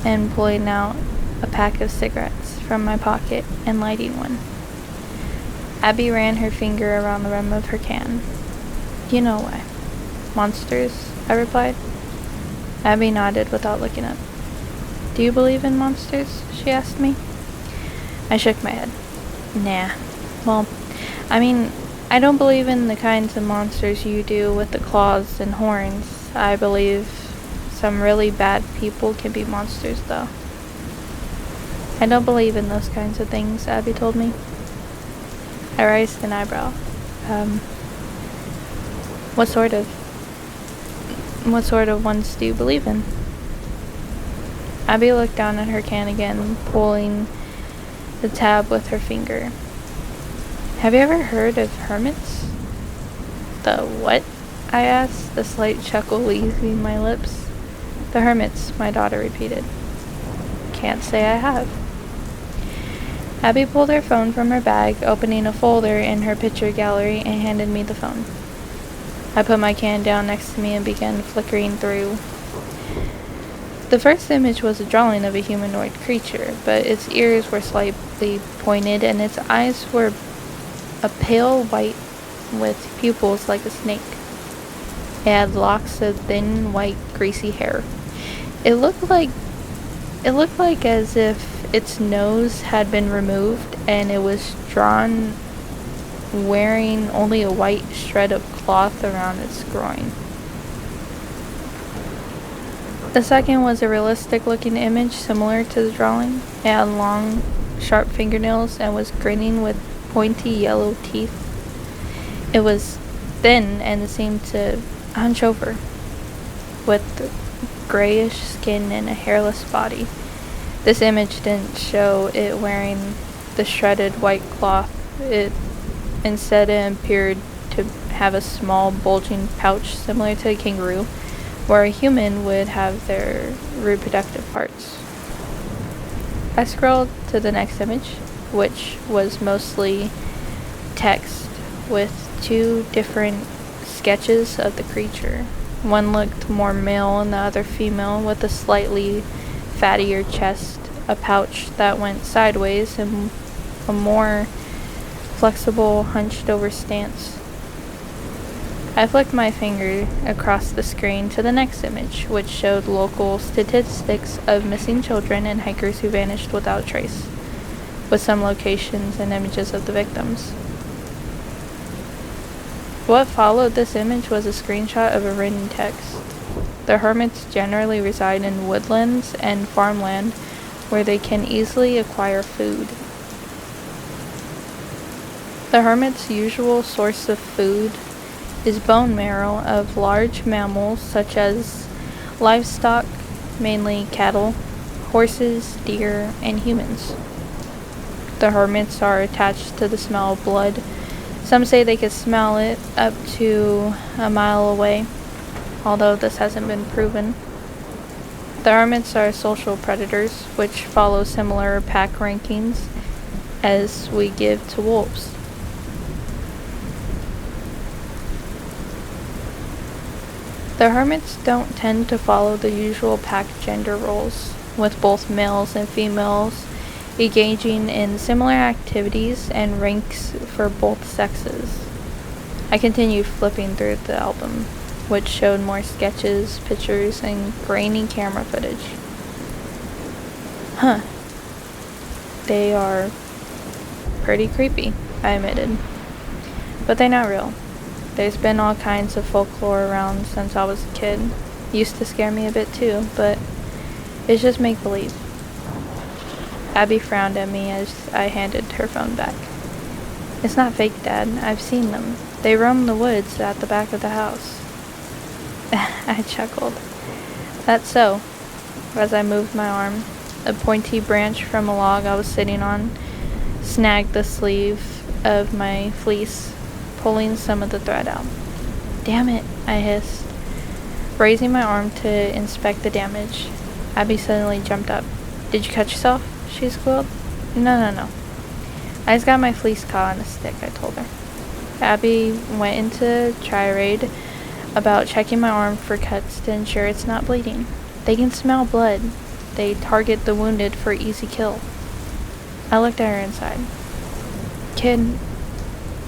and pulling out a pack of cigarettes from my pocket and lighting one. Abby ran her finger around the rim of her can. You know why. Monsters, I replied. Abby nodded without looking up. Do you believe in monsters? She asked me. I shook my head. Nah. Well, I don't believe in the kinds of monsters you do with the claws and horns. I believe some really bad people can be monsters, though. I don't believe in those kinds of things, Abby told me. I raised an eyebrow. What sort of ones do you believe in? Abby looked down at her can again, pulling the tab with her finger. Have you ever heard of hermits? The what? I asked, a slight chuckle leaving my lips. The hermits, my daughter repeated. Can't say I have. Abby pulled her phone from her bag, opening a folder in her picture gallery, and handed me the phone. I put my can down next to me and began flickering through. The first image was a drawing of a humanoid creature, but its ears were slightly pointed and its eyes were a pale white with pupils like a snake. It had locks of thin, white, greasy hair. It looked like as if its nose had been removed and it was drawn wearing only a white shred of cloth around its groin. The second was a realistic looking image similar to the drawing. It had long, sharp fingernails and was grinning with pointy yellow teeth. It was thin and seemed to hunch over, with grayish skin and a hairless body. This image didn't show it wearing the shredded white cloth. Instead it appeared to have a small bulging pouch similar to a kangaroo, where a human would have their reproductive parts. I scrolled to the next image, which was mostly text with 2 different sketches of the creature. One looked more male and the other female, with a slightly fattier chest, a pouch that went sideways, and a more flexible, hunched over stance. I flicked my finger across the screen to the next image, which showed local statistics of missing children and hikers who vanished without trace, with some locations and images of the victims. What followed this image was a screenshot of a written text. The hermits generally reside in woodlands and farmland where they can easily acquire food. The hermit's usual source of food is bone marrow of large mammals such as livestock, mainly cattle, horses, deer, and humans. The hermits are attached to the smell of blood. Some say they can smell it up to a mile away, although this hasn't been proven. The hermits are social predators, which follow similar pack rankings as we give to wolves. The hermits don't tend to follow the usual pack gender roles, with both males and females engaging in similar activities and ranks for both sexes. I continued flipping through the album, which showed more sketches, pictures, and grainy camera footage. Huh. They are pretty creepy, I admitted. But they're not real. There's been all kinds of folklore around since I was a kid. Used to scare me a bit too, but it's just make-believe. Abby frowned at me as I handed her phone back. It's not fake, Dad. I've seen them. They roam the woods at the back of the house. I chuckled. That's so. As I moved my arm, a pointy branch from a log I was sitting on snagged the sleeve of my fleece, pulling some of the thread out. Damn it, I hissed, raising my arm to inspect the damage. Abby suddenly jumped up. Did you cut yourself? She squealed. No. I just got my fleece caught on a stick, I told her. Abby went into tirade about checking my arm for cuts to ensure it's not bleeding. They can smell blood. They target the wounded for easy kill. I looked at her inside. Kid,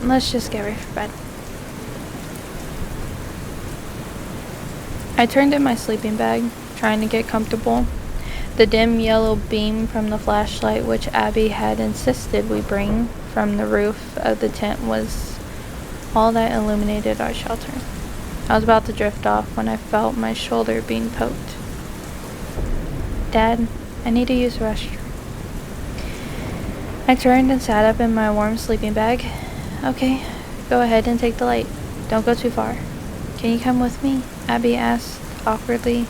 let's just get ready for bed. I turned in my sleeping bag, trying to get comfortable. The dim yellow beam from the flashlight, which Abby had insisted we bring from the roof of the tent, was all that illuminated our shelter. I was about to drift off when I felt my shoulder being poked. Dad, I need to use the restroom. I turned and sat up in my warm sleeping bag. Okay, go ahead and take the light. Don't go too far. Can you come with me? Abby asked awkwardly.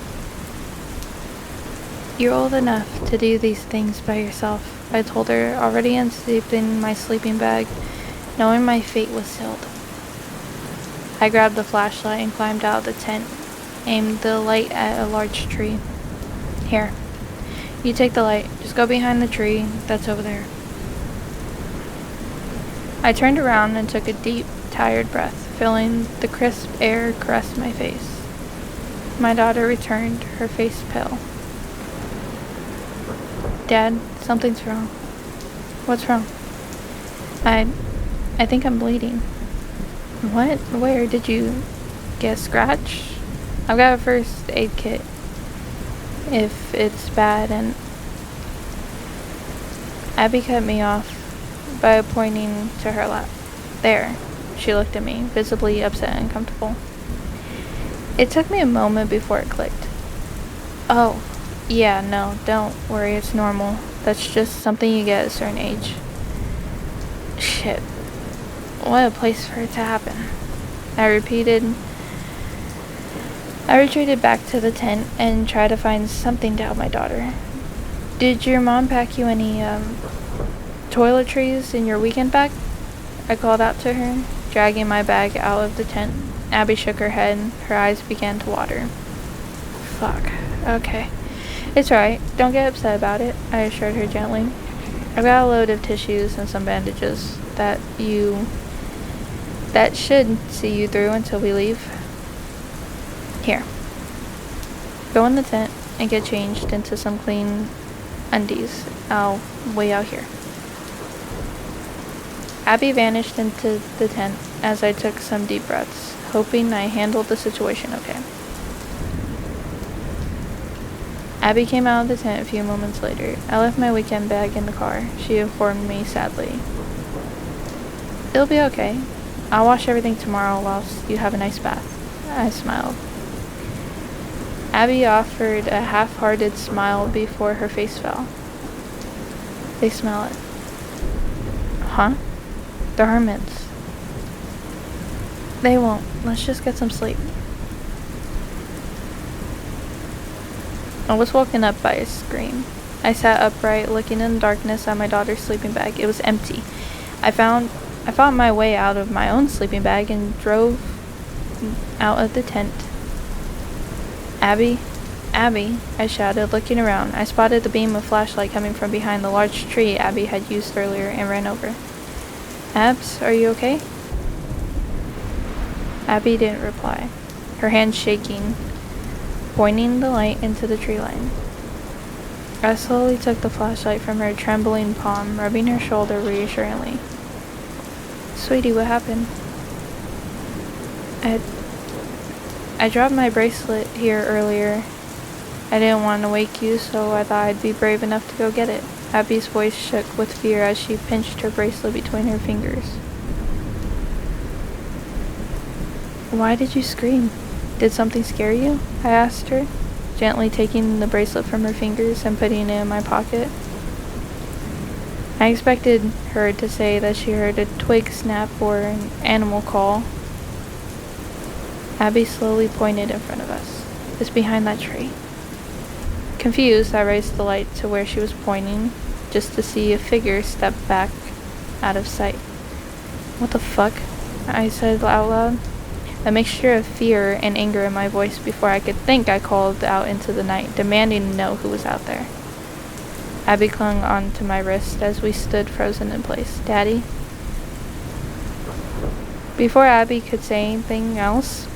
You're old enough to do these things by yourself, I told her, already unzipping my sleeping bag, knowing my fate was sealed. I grabbed the flashlight and climbed out of the tent, aimed the light at a large tree. Here, you take the light. Just go behind the tree that's over there. I turned around and took a deep, tired breath, feeling the crisp air caress my face. My daughter returned, her face pale. Dad, something's wrong. What's wrong? I think I'm bleeding. What? Where? Did you get a scratch? I've got a first aid kit if it's bad. And Abby cut me off by pointing to her lap. There. She looked at me, visibly upset and uncomfortable. It took me a moment before it clicked. Oh, yeah, no, don't worry, it's normal. That's just something you get at a certain age. Shit. What a place for it to happen. I retreated back to the tent and tried to find something to help my daughter. Did your mom pack you any, toiletries in your weekend bag? I called out to her, dragging my bag out of the tent. Abby shook her head and her eyes began to water. Fuck. Okay. It's alright. Don't get upset about it, I assured her gently. I've got a load of tissues and some bandages that should see you through until we leave. Here. Go in the tent and get changed into some clean undies. I'll wait out here. Abby vanished into the tent as I took some deep breaths, hoping I handled the situation okay. Abby came out of the tent a few moments later. I left my weekend bag in the car, she informed me sadly. It'll be okay. I'll wash everything tomorrow whilst you have a nice bath. I smiled. Abby offered a half-hearted smile before her face fell. They smell it. Huh? The hermits. They won't. Let's just get some sleep. I was woken up by a scream. I sat upright, looking in the darkness at my daughter's sleeping bag. It was empty. I found my way out of my own sleeping bag and drove out of the tent. Abby, I shouted, looking around. I spotted the beam of flashlight coming from behind the large tree Abby had used earlier and ran over. Abs, are you okay? Abby didn't reply, her hand shaking, pointing the light into the tree line. I slowly took the flashlight from her trembling palm, rubbing her shoulder reassuringly. Sweetie, what happened? I dropped my bracelet here earlier. I didn't want to wake you, so I thought I'd be brave enough to go get it. Abby's voice shook with fear as she pinched her bracelet between her fingers. Why did you scream? Did something scare you? I asked her, gently taking the bracelet from her fingers and putting it in my pocket. I expected her to say that she heard a twig snap or an animal call. Abby slowly pointed in front of us. It's behind that tree. Confused, I raised the light to where she was pointing, just to see a figure step back out of sight. What the fuck? I said out loud, a mixture of fear and anger in my voice. Before I could think, I called out into the night, demanding to know who was out there. Abby clung onto my wrist as we stood frozen in place. Daddy? Before Abby could say anything else,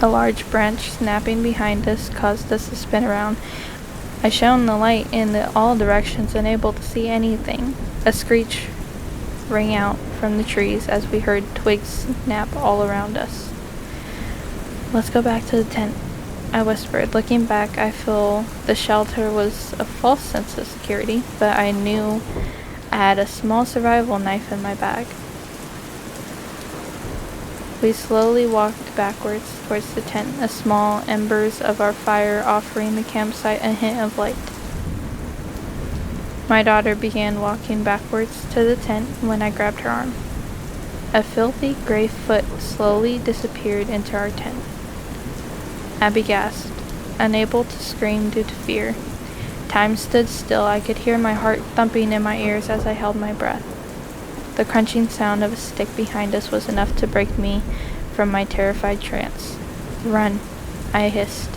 a large branch snapping behind us caused us to spin around. I shone the light in all directions, unable to see anything. A screech rang out from the trees as we heard twigs snap all around us. Let's go back to the tent, I whispered. Looking back, I feel the shelter was a false sense of security, but I knew I had a small survival knife in my bag. We slowly walked backwards towards the tent, the small embers of our fire offering the campsite a hint of light. My daughter began walking backwards to the tent when I grabbed her arm. A filthy gray foot slowly disappeared into our tent. Abby gasped, unable to scream due to fear. Time stood still. I could hear my heart thumping in my ears as I held my breath. The crunching sound of a stick behind us was enough to break me from my terrified trance. Run, I hissed,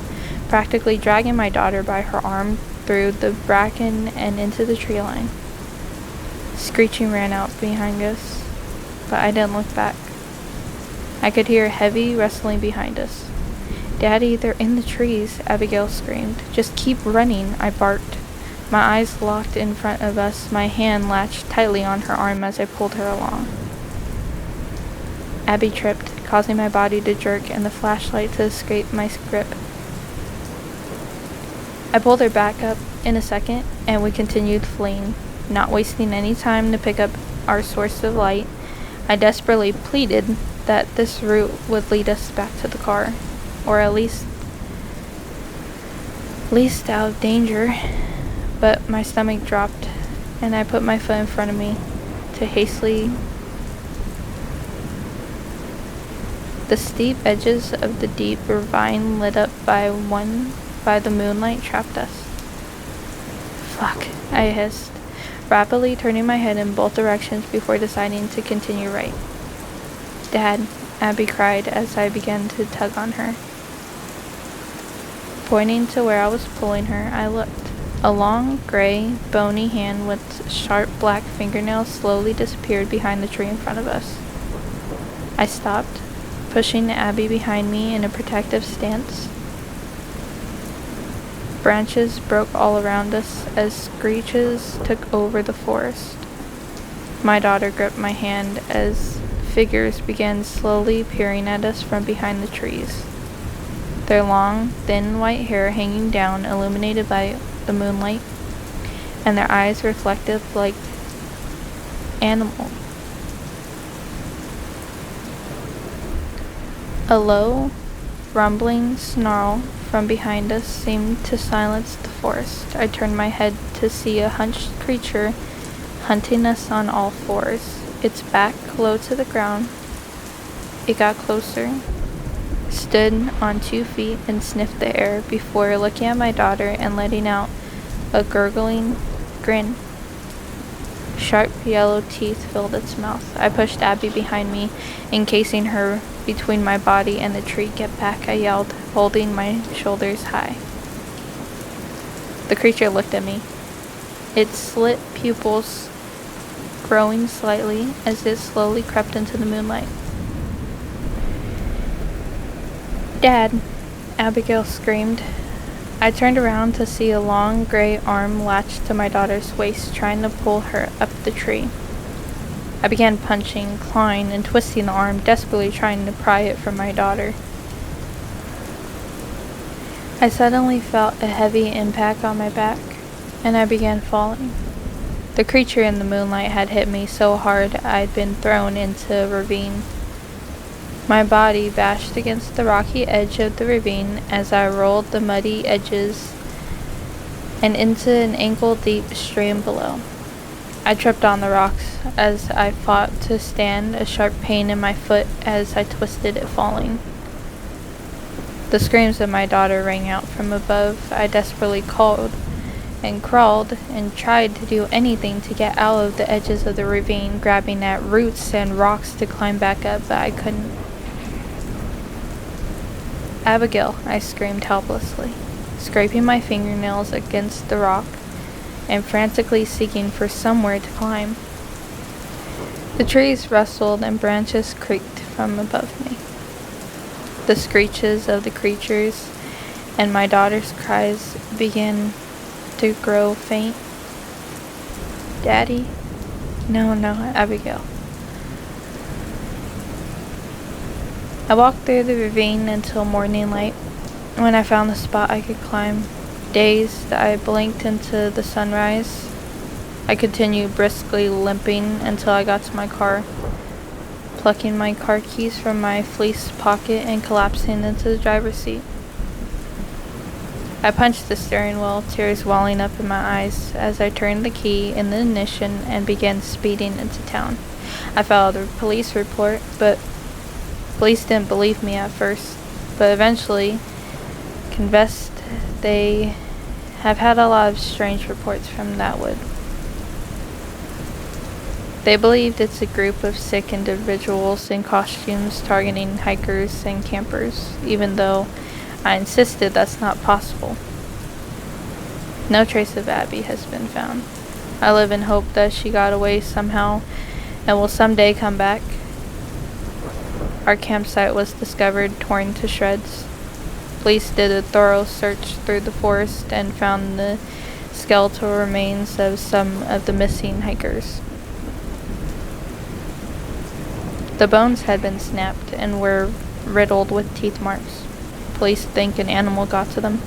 practically dragging my daughter by her arm through the bracken and into the tree line. Screeching ran out behind us, but I didn't look back. I could hear heavy rustling behind us. Daddy, they're in the trees, Abigail screamed. Just keep running, I barked. My eyes locked in front of us, my hand latched tightly on her arm as I pulled her along. Abby tripped, causing my body to jerk and the flashlight to escape my grip. I pulled her back up in a second, and we continued fleeing, not wasting any time to pick up our source of light. I desperately pleaded that this route would lead us back to the car, or at least out of danger. but my stomach dropped, and I put my foot in front of me to hastily. The steep edges of the deep ravine lit up by the moonlight trapped us. Fuck, I hissed, rapidly turning my head in both directions before deciding to continue right. Dad, Abby cried as I began to tug on her. Pointing to where I was pulling her, I looked. A long, gray, bony hand with sharp black fingernails slowly disappeared behind the tree in front of us. I stopped, pushing Abby behind me in a protective stance. Branches broke all around us as screeches took over the forest. My daughter gripped my hand as figures began slowly peering at us from behind the trees. Their long, thin white hair hanging down, illuminated by the moonlight, and their eyes reflective like animal. A low, rumbling snarl from behind us seemed to silence the forest. I turned my head to see a hunched creature hunting us on all fours, its back low to the ground. It got closer, stood on 2 feet, and sniffed the air before looking at my daughter and letting out a gurgling grin. Sharp yellow teeth filled its mouth. I pushed Abby behind me, encasing her between my body and the tree. Get back, I yelled, holding my shoulders high. The creature looked at me, its slit pupils growing slightly as it slowly crept into the moonlight. Dad, Abigail screamed. I turned around to see a long gray arm latched to my daughter's waist, trying to pull her up the tree. I began punching, clawing, and twisting the arm, desperately trying to pry it from my daughter. I suddenly felt a heavy impact on my back, and I began falling. The creature in the moonlight had hit me so hard I'd been thrown into a ravine. My body bashed against the rocky edge of the ravine as I rolled the muddy edges and into an ankle-deep stream below. I tripped on the rocks as I fought to stand, a sharp pain in my foot as I twisted it, falling. The screams of my daughter rang out from above. I desperately called and crawled and tried to do anything to get out of the edges of the ravine, grabbing at roots and rocks to climb back up, but I couldn't. Abigail, I screamed helplessly, scraping my fingernails against the rock and frantically seeking for somewhere to climb. The trees rustled and branches creaked from above me. The screeches of the creatures and my daughter's cries began to grow faint. Daddy? No, Abigail. I walked through the ravine until morning light, when I found the spot I could climb. Dazed, I blinked into the sunrise. I continued briskly limping until I got to my car, plucking my car keys from my fleece pocket and collapsing into the driver's seat. I punched the steering wheel, tears welling up in my eyes as I turned the key in the ignition and began speeding into town. I filed a police report, but police didn't believe me at first, but eventually confessed they have had a lot of strange reports from that wood. They believed it's a group of sick individuals in costumes targeting hikers and campers, even though I insisted that's not possible. No trace of Abby has been found. I live in hope that she got away somehow and will someday come back. Our campsite was discovered torn to shreds. Police did a thorough search through the forest and found the skeletal remains of some of the missing hikers. The bones had been snapped and were riddled with teeth marks. Police think an animal got to them.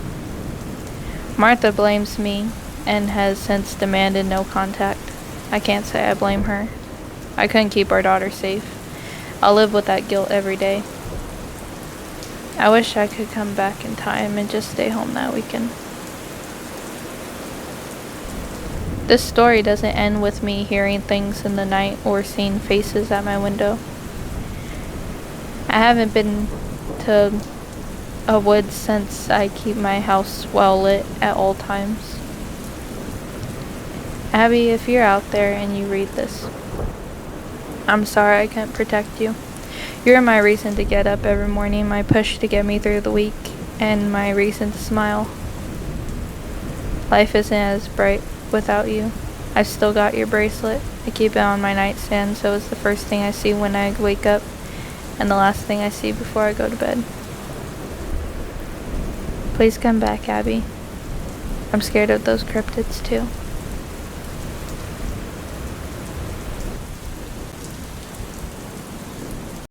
Martha blames me and has since demanded no contact. I can't say I blame her. I couldn't keep our daughter safe. I'll live with that guilt every day. I wish I could come back in time and just stay home that weekend. This story doesn't end with me hearing things in the night or seeing faces at my window. I haven't been to a woods since I keep my house well lit at all times. Abby, if you're out there and you read this, I'm sorry I can't protect you. You're my reason to get up every morning, my push to get me through the week, and my reason to smile. Life isn't as bright without you. I've still got your bracelet. I keep it on my nightstand, so it's the first thing I see when I wake up, and the last thing I see before I go to bed. Please come back, Abby. I'm scared of those cryptids too.